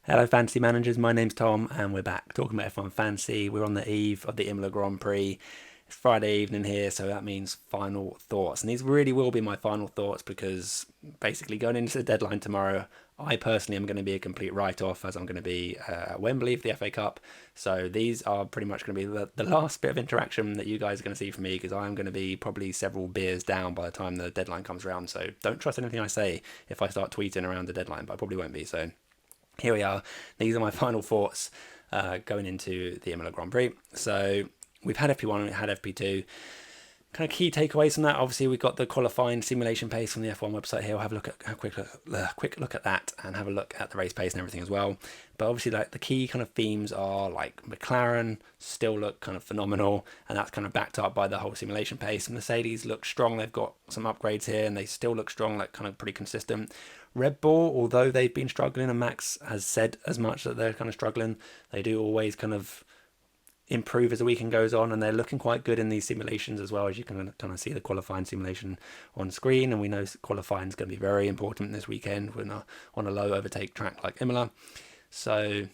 Hello, fantasy managers. My name's Tom, and we're back talking about F1 Fantasy. We're on the eve of the IMOLA Grand Prix. It's Friday evening here, so that means final thoughts. And these really will be my final thoughts because basically going into the deadline tomorrow, I personally am going to be a complete write-off as I'm going to be at Wembley for the FA Cup. So these are pretty much going to be the last bit of interaction that you guys are going to see from me because I'm going to be probably several beers down by the time the deadline comes around. So don't trust anything I say if I start tweeting around the deadline, but I probably won't be. So here we are. These are my final thoughts going into the Imola Grand Prix. So we've had FP1 and we've had FP2. Kind of key takeaways from that. Obviously, we've got the qualifying simulation pace from the F1 website here. We'll have a look at a quick look at that and have a look at the race pace and everything as well. But obviously, like the key kind of themes are like McLaren still look kind of phenomenal, and that's kind of backed up by the whole simulation pace. Mercedes look strong. They've got some upgrades here, and they still look strong, like kind of pretty consistent. Red Bull, although they've been struggling, and Max has said as much that they're kind of struggling, they do always kind of improve as the weekend goes on, and they're looking quite good in these simulations as well. As you can kind of see the qualifying simulation on screen, and we know qualifying is going to be very important this weekend when on a low overtake track like Imola. So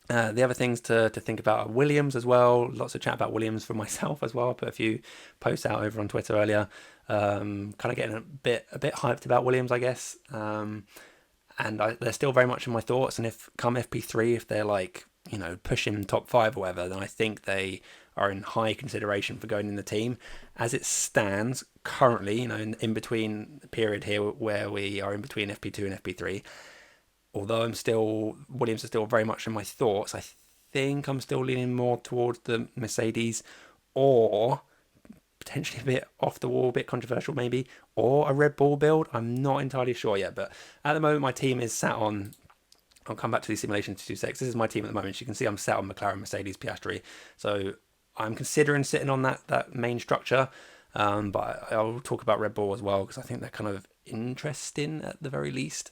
the other things to think about are Williams as well. Lots of chat about Williams for myself as well. I put a few posts out over on Twitter earlier, kind of getting a bit hyped about Williams, I guess. They're still very much in my thoughts. And if come FP3, if they're like pushing top five or whatever, then I think they are in high consideration for going in the team. As it stands currently, in between period here where we are in between FP2 and FP3, although Williams are still very much in my thoughts, I think I'm still leaning more towards the Mercedes or potentially a bit off the wall, a bit controversial maybe, or a Red Bull build. I'm not entirely sure yet, but at the moment my team is sat on. I'll come back to these simulations in 2 seconds. This is my team at the moment. You can see I'm sat on McLaren, Mercedes, Piastri. So I'm considering sitting on that main structure, but I'll talk about Red Bull as well because I think they're kind of interesting at the very least.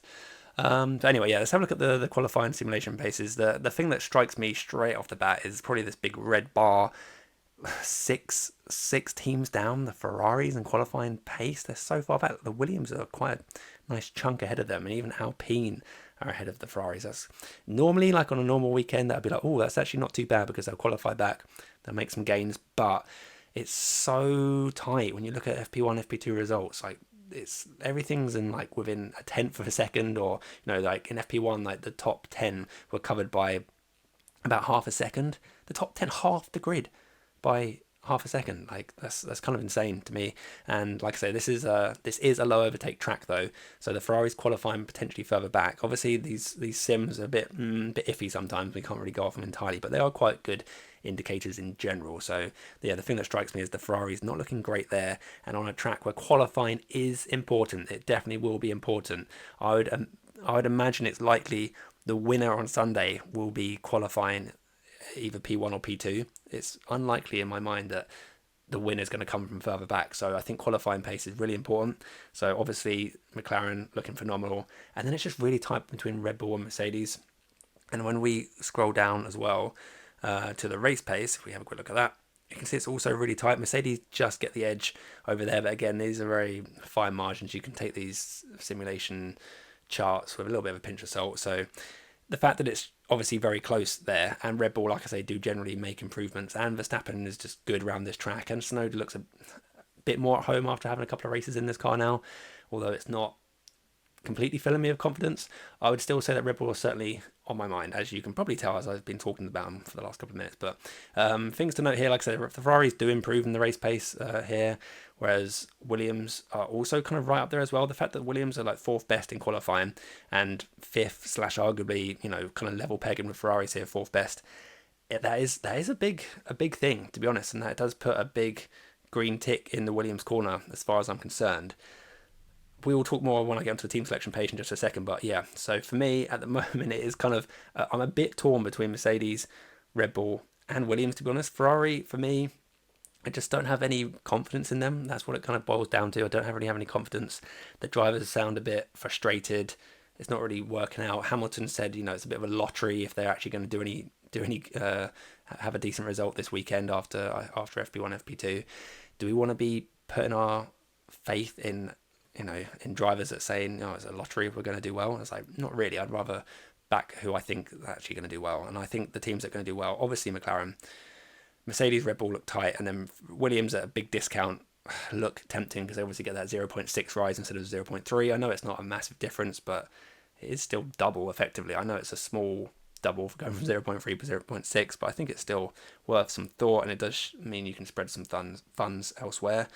But anyway, yeah, let's have a look at the qualifying simulation paces. The thing that strikes me straight off the bat is probably this big red bar. Six teams down, the Ferraris and qualifying pace. They're so far back. The Williams are quite a nice chunk ahead of them, and even Alpine are ahead of the Ferraris. That's normally, like on a normal weekend, that'd be like, oh, that's actually not too bad because they'll qualify back, they'll make some gains, but it's so tight when you look at FP1, FP2 results. Like everything's in like within a tenth of a second, or like in FP1, like the top 10 were covered by about half a second. The top 10 half the grid by half a second. Like that's kind of insane to me. And like I say, this is a low overtake track though, so the Ferraris qualifying potentially further back. Obviously these sims are a bit iffy sometimes. We can't really go off them entirely, but they are quite good indicators in general. So yeah, the thing that strikes me is the Ferrari's not looking great there, and on a track where qualifying is important, it definitely will be important. I would imagine it's likely the winner on Sunday will be qualifying either P1 or P2. It's unlikely in my mind that the win is going to come from further back. So I think qualifying pace is really important. So obviously McLaren looking phenomenal. And then it's just really tight between Red Bull and Mercedes. And when we scroll down as well to the race pace, if we have a quick look at that, you can see it's also really tight. Mercedes just get the edge over there. But again, these are very fine margins. You can take these simulation charts with a little bit of a pinch of salt. So the fact that it's obviously very close there, and Red Bull, like I say, do generally make improvements, and Verstappen is just good around this track, and Tsunoda looks a bit more at home after having a couple of races in this car now, although it's not completely filling me with confidence. I would still say that Red Bull is certainly on my mind, as you can probably tell as I've been talking about them for the last couple of minutes. But things to note here, like I said, the Ferraris do improve in the race pace here, whereas Williams are also kind of right up there as well. The fact that Williams are like fourth best in qualifying and fifth / arguably kind of level pegging with Ferraris here, fourth best. That is a big thing, to be honest, and that does put a big green tick in the Williams corner as far as I'm concerned. We will talk more when I get onto the team selection page in just a second, but yeah, so for me at the moment it is kind of I'm a bit torn between Mercedes, Red Bull and Williams, to be honest. Ferrari, for me, I just don't have any confidence in them. That's what it kind of boils down to. I don't really have any confidence. The drivers sound a bit frustrated. It's not really working out. Hamilton said, it's a bit of a lottery if they're actually going to do any have a decent result this weekend after FP1, FP2. Do we want to be putting our faith in drivers that saying, it's a lottery if we're going to do well? It's like, not really. I'd rather back who I think are actually going to do well. And I think the teams that are going to do well, obviously McLaren, Mercedes, Red Bull look tight, and then Williams at a big discount look tempting because they obviously get that 0.6 rise instead of 0.3. I know it's not a massive difference, but it is still double effectively. I know it's a small double for going from 0.3 to 0.6, but I think it's still worth some thought, and it does mean you can spread some funds elsewhere.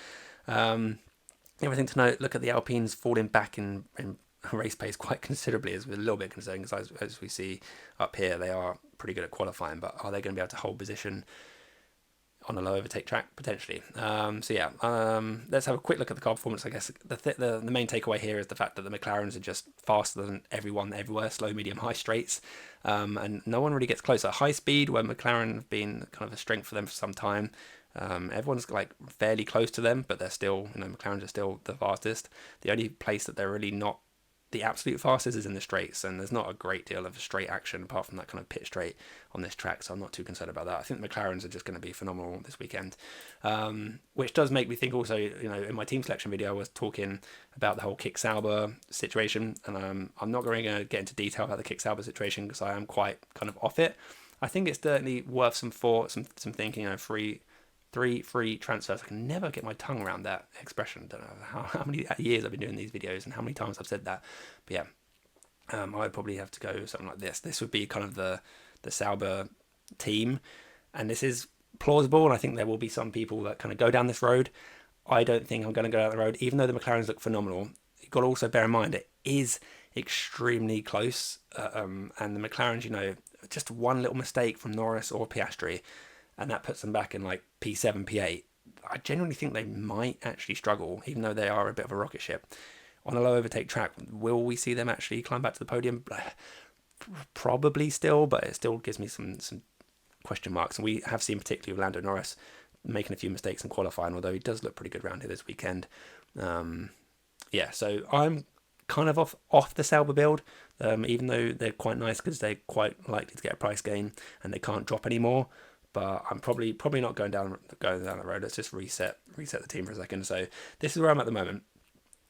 The other thing to note, look at the Alpines falling back in race pace quite considerably is a little bit concerning because as we see up here, they are pretty good at qualifying, but are they going to be able to hold position on a low overtake track potentially? Let's have a quick look at the car performance. I guess the main takeaway here is the fact that the McLarens are just faster than everyone everywhere, slow, medium, high straights, and no one really gets closer. High speed, where McLaren have been kind of a strength for them for some time. Everyone's like fairly close to them, but they're still, McLarens are still the fastest. The only place that they're really not the absolute fastest is in the straights, and there's not a great deal of straight action apart from that kind of pit straight on this track, so I'm not too concerned about that. I think the McLarens are just going to be phenomenal this weekend, which does make me think also, in my team selection video I was talking about the whole Kick Sauber situation, and I'm not going to get into detail about the Kick Sauber situation because I am quite kind of off it. I think it's certainly worth some thought, some thinking. Three free transfers. I can never get my tongue around that expression. I don't know how many years I've been doing these videos and how many times I've said that. But yeah, I would probably have to go something like this. This would be kind of the Sauber team, and this is plausible. And I think there will be some people that kind of go down this road. I don't think I'm going to go down the road, even though the McLarens look phenomenal. You've got to also bear in mind it is extremely close, and the McLarens, just one little mistake from Norris or Piastri, and that puts them back in like P7, P8. I genuinely think they might actually struggle, even though they are a bit of a rocket ship. On a low overtake track, will we see them actually climb back to the podium? Probably still, but it still gives me some question marks. And we have seen particularly with Lando Norris making a few mistakes in qualifying, although he does look pretty good around here this weekend. So I'm kind of off the Sauber build, even though they're quite nice because they're quite likely to get a price gain and they can't drop anymore. But I'm probably not going down that road. Let's just reset the team for a second. So this is where I'm at the moment.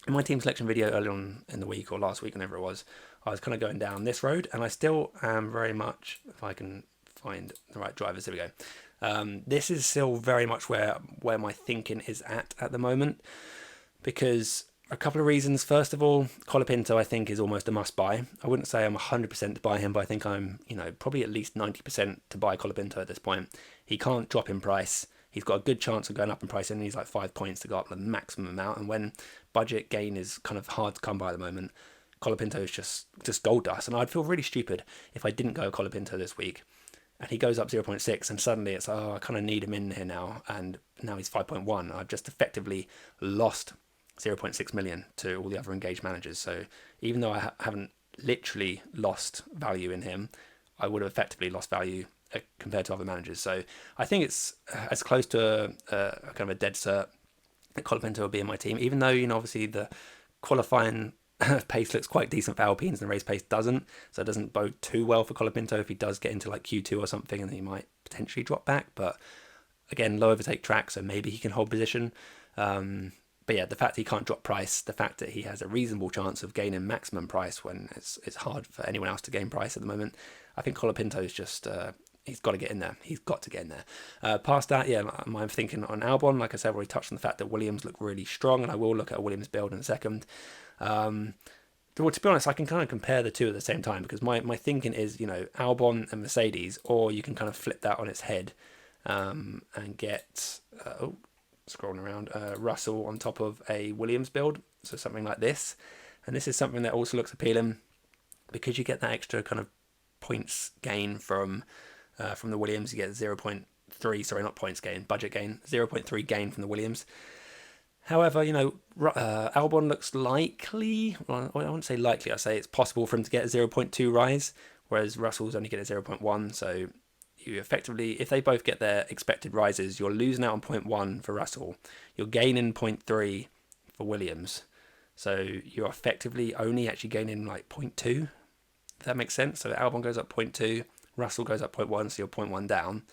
In my team selection video early on in the week or last week, whenever it was, I was kind of going down this road, and I still am very much, if I can find the right drivers, there we go. This is still very much where my thinking is at the moment, because a couple of reasons. First of all, Colapinto I think is almost a must buy. I wouldn't say I'm 100% to buy him, but I think I'm, probably at least 90% to buy Colapinto at this point. He can't drop in price. He's got a good chance of going up in price, and he's like 5 points to go up the maximum amount. And when budget gain is kind of hard to come by at the moment, Colapinto is just gold dust. And I'd feel really stupid if I didn't go Colapinto this week, and he goes up 0.6, and suddenly it's, I kind of need him in here now, and now he's 5.1. I've just effectively lost 0.6 million to all the other engaged managers. So even though I haven't literally lost value in him, I would have effectively lost value compared to other managers. So I think it's as close to a kind of a dead cert that Colapinto will be in my team, even though, obviously the qualifying pace looks quite decent for Alpines and the race pace doesn't. So it doesn't bode too well for Colapinto if he does get into like Q2 or something, and then he might potentially drop back. But again, low overtake track, so maybe he can hold position. But yeah, the fact that he can't drop price, the fact that he has a reasonable chance of gaining maximum price when it's hard for anyone else to gain price at the moment, I think Colapinto is just, he's got to get in there. He's got to get in there. Past that, I'm thinking on Albon, like I said, I've already touched on the fact that Williams look really strong, and I will look at a Williams build in a second. Well, to be honest, I can kind of compare the two at the same time, because my thinking is, Albon and Mercedes, or you can kind of flip that on its head and get... scrolling around, Russell on top of a Williams build, so something like this. And this is something that also looks appealing because you get that extra kind of points gain from the Williams. You get 0.3, sorry, not points gain, budget gain, 0.3 gain from the Williams. However, Albon looks likely, well, I wouldn't say likely, I say it's possible for him to get a 0.2 rise, whereas Russell's only get a 0.1, so you effectively, if they both get their expected rises, you're losing out on 0.1 for Russell. You're gaining 0.3 for Williams. So you're effectively only actually gaining like 0.2, if that makes sense. So Albon goes up 0.2, Russell goes up 0.1, so you're 0.1 down.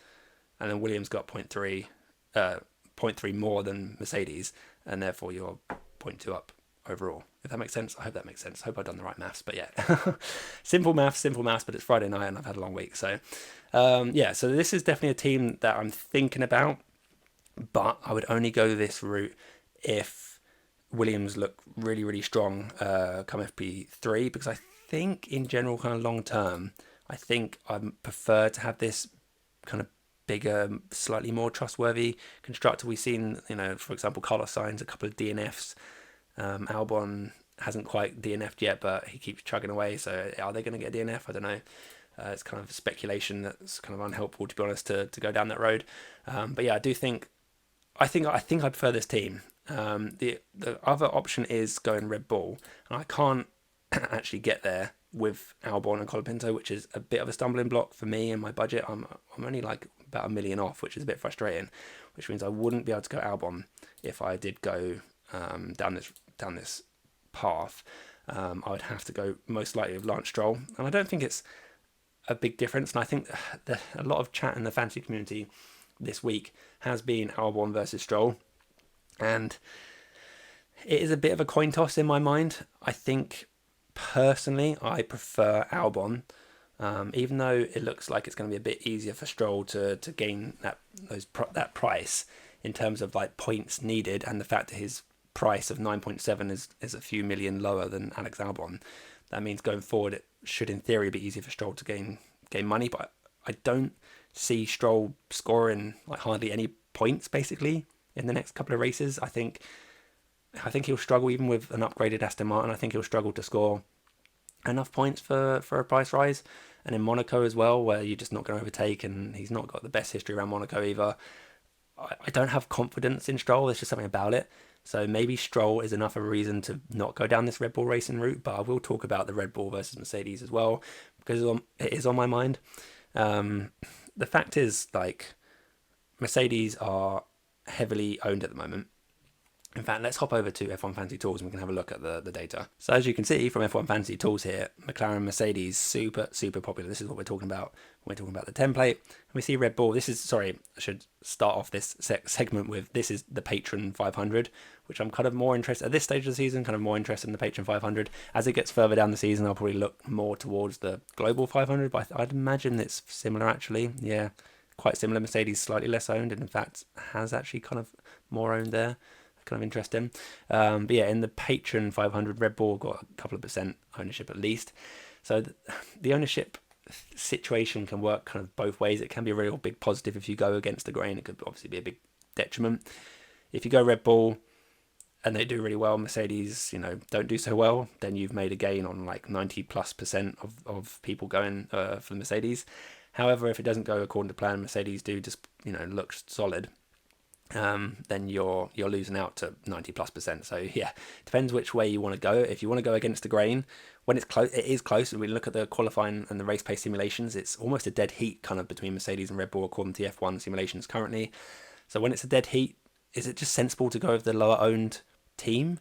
And then Williams got 0.3 more than Mercedes, and therefore you're 0.2 up overall, If that makes sense. I hope that makes sense. I hope I've done the right maths. But yeah, simple maths, but it's Friday night and I've had a long week. So yeah, so this is definitely a team that I'm thinking about, but I would only go this route if Williams look really, really strong come FP3, because I think in general, kind of long term, I think I prefer to have this kind of bigger, slightly more trustworthy constructor. We've seen, for example, Carlos Sainz a couple of DNFs. Albon hasn't quite DNF'd yet, but he keeps chugging away. So are they going to get a DNF? I don't know. It's kind of speculation that's kind of unhelpful, to be honest, to go down that road. But yeah, I think I prefer this team. The other option is going Red Bull, and I can't actually get there with Albon and Colapinto, which is a bit of a stumbling block for me and my budget. I'm only like about $1 million off, which is a bit frustrating, which means I wouldn't be able to go Albon if I did go down this path. I would have to go most likely with Lance Stroll, and I don't think it's a big difference. And I think a lot of chat in the fantasy community this week has been Albon versus Stroll, and it is a bit of a coin toss in my mind. I think personally I prefer Albon, even though it looks like it's going to be a bit easier for Stroll to gain that price in terms of like points needed, and the fact that his price of 9.7 is a few million lower than Alex Albon. That means going forward it should in theory be easier for Stroll to gain money, but I don't see Stroll scoring like hardly any points basically in the next couple of races. I think he'll struggle even with an upgraded Aston Martin. I think he'll struggle to score enough points for a price rise. And in Monaco as well, where you're just not going to overtake, and he's not got the best history around Monaco either. I don't have confidence in Stroll. There's just something about it. So maybe Stroll is enough of a reason to not go down this Red Bull racing route, but I will talk about the Red Bull versus Mercedes as well, because it is on my mind. The fact is, like, Mercedes are heavily owned at the moment. In fact, let's hop over to F1 Fantasy Tools and we can have a look at the data. So as you can see from F1 Fantasy Tools here, McLaren, Mercedes, super, super popular. This is what we're talking about when we're talking about the template. And we see Red Bull. I should start off this segment with, this is the Patron 500, which I'm kind of more interested, at this stage of the season, kind of more interested in the Patron 500. As it gets further down the season, I'll probably look more towards the Global 500, but I'd imagine it's similar actually. Yeah, quite similar. Mercedes slightly less owned, and in fact has actually kind of more owned there. Kind of interesting. But yeah, in the Patron 500, Red Bull got a couple of percent ownership at least. So the ownership situation can work kind of both ways. It can be a real big positive if you go against the grain. It could obviously be a big detriment. If you go Red Bull and they do really well, Mercedes, don't do so well, then you've made a gain on like 90+% of people going for the Mercedes. However, if it doesn't go according to plan, Mercedes do just, look solid, then you're losing out to 90+%. So yeah, depends which way you want to go. If you want to go against the grain, when it's close, it is close. When we look at the qualifying and the race pace simulations, it's almost a dead heat kind of between Mercedes and Red Bull according to the F1 simulations currently. So when it's a dead heat, is it just sensible to go with the lower owned team?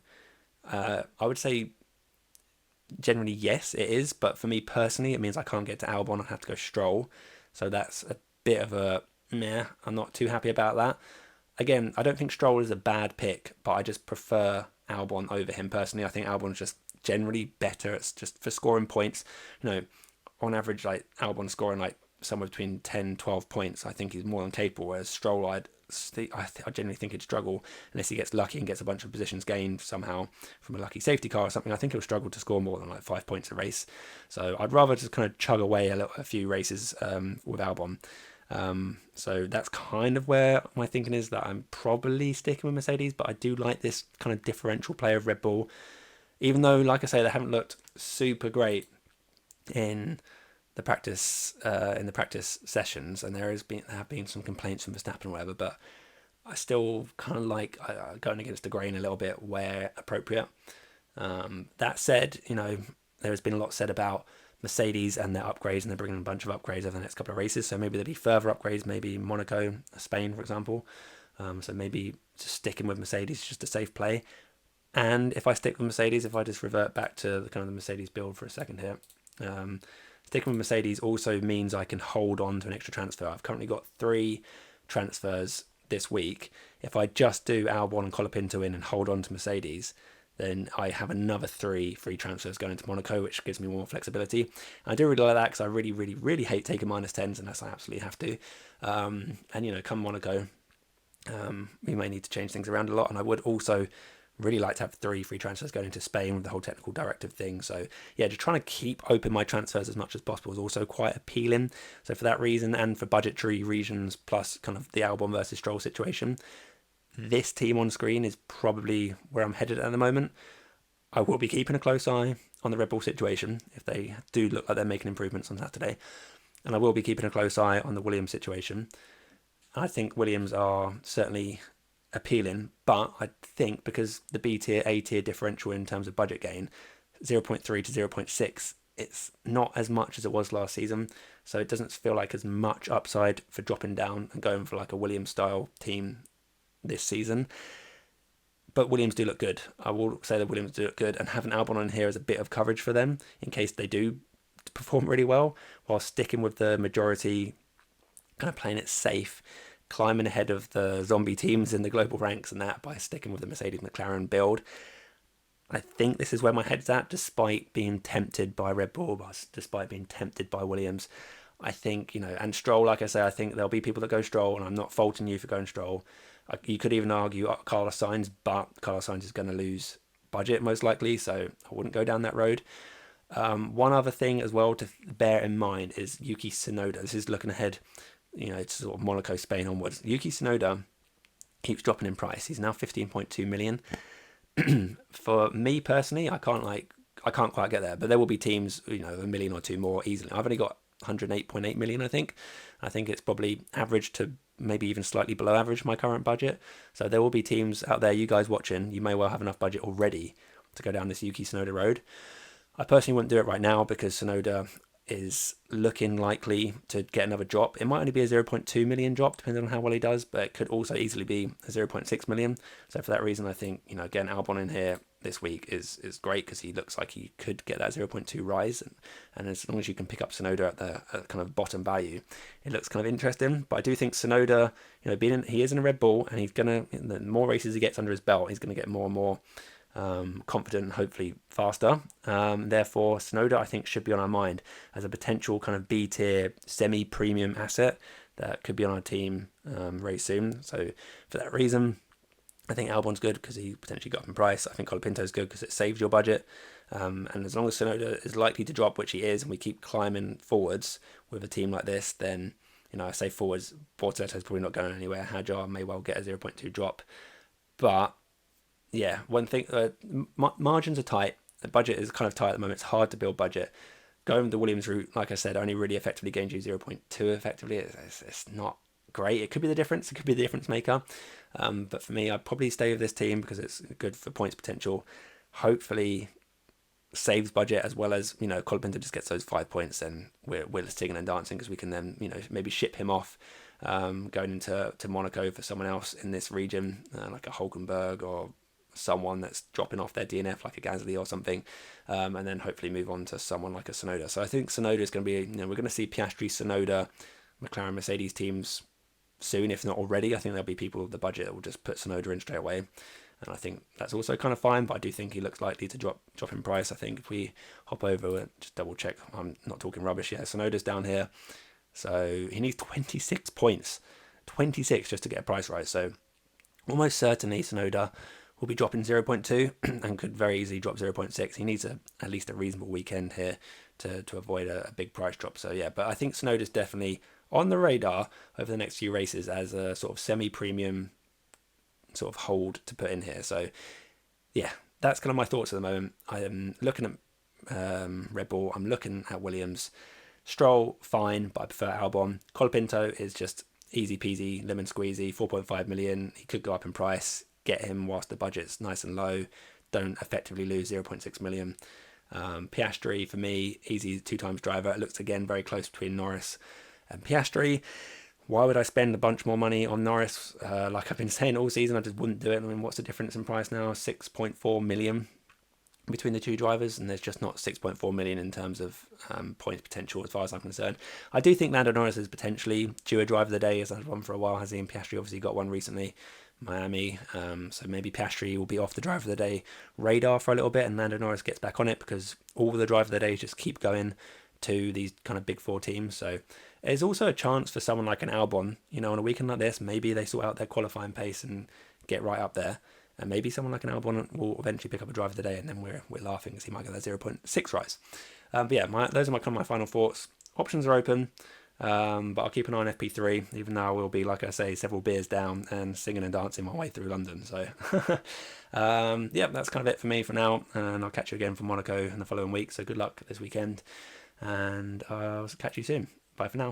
I would say generally yes, it is. But for me personally, it means I can't get to Albon. I have to go Stroll. So that's a bit of a meh. I'm not too happy about that. Again, I don't think Stroll is a bad pick, but I just prefer Albon over him personally. I think Albon's just generally better. It's just for scoring points. On average, like Albon scoring like somewhere between 10, 12 points. I think he's more than capable. Whereas Stroll, I generally think he'd struggle unless he gets lucky and gets a bunch of positions gained somehow from a lucky safety car or something. I think he'll struggle to score more than like 5 points a race. So I'd rather just kind of chug away a few races with Albon. So that's kind of where my thinking is, that I'm probably sticking with Mercedes, but I do like this kind of differential play of Red Bull, even though, like I say, they haven't looked super great in the practice sessions, and there have been some complaints from Verstappen or whatever, but I still kind of like going against the grain a little bit where appropriate. That said, there has been a lot said about Mercedes and their upgrades, and they're bringing a bunch of upgrades over the next couple of races, so maybe there'll be further upgrades, maybe Monaco, Spain, for example. So maybe just sticking with Mercedes is just a safe play. And if I stick with Mercedes, if I just revert back to the kind of the Mercedes build for a second here, sticking with Mercedes also means I can hold on to an extra transfer. I've currently got 3 transfers this week. If I just do Albon and Colapinto in and hold on to Mercedes, then I have another 3 free transfers going into Monaco, which gives me more flexibility. And I do really like that because I really, really, really hate taking -10s unless I absolutely have to. And, come Monaco, we may need to change things around a lot. And I would also really like to have 3 free transfers going into Spain with the whole technical directive thing. So yeah, just trying to keep open my transfers as much as possible is also quite appealing. So for that reason, and for budgetary reasons, plus kind of the Albon versus Stroll situation, this team on screen is probably where I'm headed at the moment. I will be keeping a close eye on the Red Bull situation if they do look like they're making improvements on Saturday. And I will be keeping a close eye on the Williams situation. I think Williams are certainly appealing, but I think because the B tier, A tier differential in terms of budget gain, 0.3 to 0.6, it's not as much as it was last season. So it doesn't feel like as much upside for dropping down and going for like a Williams style team this season. But Williams do look good. I will say that Williams do look good, and having Albon on here as a bit of coverage for them in case they do perform really well, while sticking with the majority, kind of playing it safe, climbing ahead of the zombie teams in the global ranks and that by sticking with the Mercedes McLaren build. I think this is where my head's at, despite being tempted by Red Bull, despite being tempted by Williams. I think, and Stroll, like I say, I think there'll be people that go Stroll, and I'm not faulting you for going Stroll. You could even argue Carlos Sainz, but Carlos Sainz is going to lose budget most likely, so I wouldn't go down that road. One other thing as well to bear in mind is Yuki Tsunoda. This is looking ahead, it's sort of Monaco, Spain onwards. Yuki Tsunoda keeps dropping in price. He's now 15.2 million. For me personally, I can't quite get there, but there will be teams, a million or two more easily. I've only got 108.8 million, I think. I think it's probably average to maybe even slightly below average my current budget. So there will be teams out there, you guys watching, you may well have enough budget already to go down this Yuki Tsunoda road. I personally wouldn't do it right now because Tsunoda is looking likely to get another drop. It might only be a 0.2 million drop depending on how well he does, but it could also easily be a 0.6 million. So for that reason, I think, getting Albon in here this week is great because he looks like he could get that 0.2 rise. And as long as you can pick up Tsunoda at the kind of bottom value, it looks kind of interesting. But I do think Tsunoda, he is in a Red Bull, and he's going to, the more races he gets under his belt, he's going to get more and more confident and hopefully faster. Therefore, Tsunoda, I think, should be on our mind as a potential kind of B tier semi-premium asset that could be on our team very soon. So for that reason, I think Albon's good because he potentially got up in price. I think Colapinto's good because it saves your budget. And as long as Tsunoda is likely to drop, which he is, and we keep climbing forwards with a team like this, then, I say forwards, Bortoletto's probably not going anywhere. Hadjar may well get a 0.2 drop. But yeah, one thing, margins are tight. The budget is kind of tight at the moment. It's hard to build budget. Going the Williams route, like I said, only really effectively gains you 0.2 effectively. It's not great. It could be the difference. It could be the difference maker. But for me, I'd probably stay with this team because it's good for points potential. Hopefully saves budget as well as, Colapinto just gets those 5 points, and we're singing and dancing because we can then, maybe ship him off going into Monaco for someone else in this region, like a Hulkenberg or someone that's dropping off their DNF like a Gasly or something, and then hopefully move on to someone like a Tsunoda. So I think Tsunoda is going to be, we're going to see Piastri, Tsunoda, McLaren, Mercedes teams soon, if not already. I think there'll be people with the budget that will just put Tsunoda in straight away, and I think that's also kind of fine, but I do think he looks likely to drop in price. I think if we hop over and just double check, I'm not talking rubbish. Yeah, Tsunoda's down here, so he needs 26 points, 26 just to get a price rise. So almost certainly Tsunoda will be dropping 0.2 and could very easily drop 0.6. He needs at least a reasonable weekend here to avoid a big price drop. So yeah, but I think Tsunoda's definitely on the radar over the next few races as a sort of semi-premium sort of hold to put in here. So yeah, that's kind of my thoughts at the moment. I am looking at Red Bull. I'm looking at Williams. Stroll, fine, but I prefer Albon. Colapinto is just easy peasy, lemon squeezy, 4.5 million. He could go up in price. Get him whilst the budget's nice and low. Don't effectively lose 0.6 million. Piastri, for me, easy 2 times driver. It looks, again, very close between Norris and Piastri. Why would I spend a bunch more money on Norris? Like I've been saying all season, I just wouldn't do it. I mean, what's the difference in price now? 6.4 million between the two drivers, and there's just not 6.4 million in terms of points potential as far as I'm concerned. I do think Lando Norris is potentially due a driver of the day, as I've had one for a while, has he? And Piastri obviously got one recently. Miami. So maybe Piastri will be off the driver of the day radar for a little bit, and Lando Norris gets back on it because all the driver of the days just keep going to these kind of big four teams. So there's also a chance for someone like an Albon, on a weekend like this, maybe they sort out their qualifying pace and get right up there. And maybe someone like an Albon will eventually pick up a driver of the day, and then we're laughing because he might get that 0.6 rise. But yeah, those are kind of my final thoughts. Options are open. But I'll keep an eye on FP3, even though I will be, like I say, several beers down and singing and dancing my way through London. So, yeah, that's kind of it for me for now. And I'll catch you again for Monaco in the following week. So good luck this weekend. And I'll catch you soon. Bye for now.